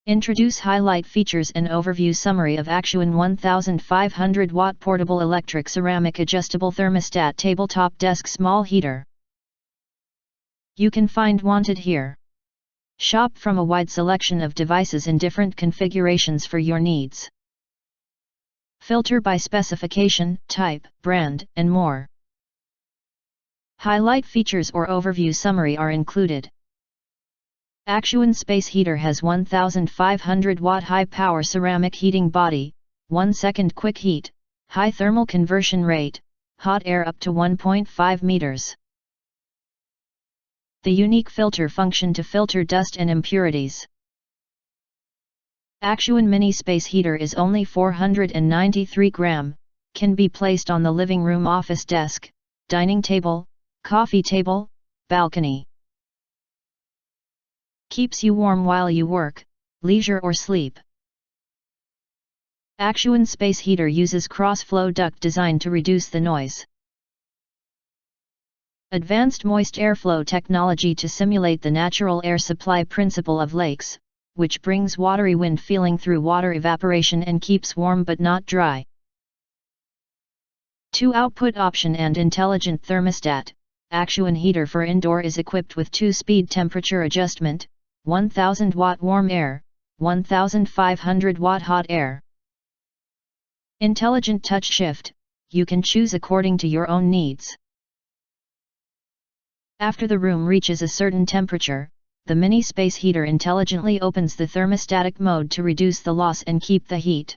Introduce highlight features and overview summary of AXUAN 1500W Portable Electric Ceramic Adjustable Thermostat Tabletop Desk Small Heater. You can find wanted here. Shop from a wide selection of devices in different configurations for your needs. Filter by specification, type, brand, and more. Highlight features or overview summary are included. AXUAN Space Heater has 1500W high-power ceramic heating body, 1 second quick heat, high thermal conversion rate, hot air up to 1.5 meters. The unique filter function to filter dust and impurities. AXUAN Mini Space Heater is only 493 gram, can be placed on the living room office desk, dining table, coffee table, balcony. Keeps you warm while you work, leisure or sleep. AXUAN Space Heater uses cross-flow duct design to reduce the noise. Advanced moist airflow technology to simulate the natural air supply principle of lakes, which brings watery wind feeling through water evaporation and keeps warm but not dry. 2 output option and intelligent thermostat. AXUAN heater for indoor is equipped with 2-speed temperature adjustment, 1000W warm air, 1500W hot air. Intelligent touch shift, you can choose according to your own needs. After the room reaches a certain temperature, the mini space heater intelligently opens the thermostatic mode to reduce the loss and keep the heat.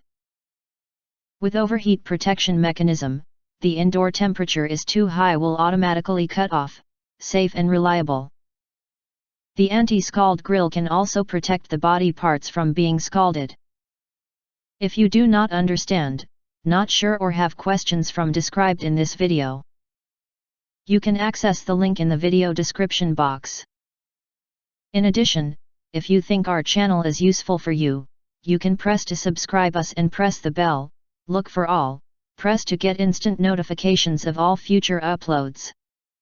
With overheat protection mechanism, the indoor temperature is too high will automatically cut off, safe and reliable. The anti-scald grill can also protect the body parts from being scalded. If you do not understand, not sure or have questions from described in this video, you can access the link in the video description box. In addition, if you think our channel is useful for you, you can press to subscribe us and press the bell, look for all, press to get instant notifications of all future uploads.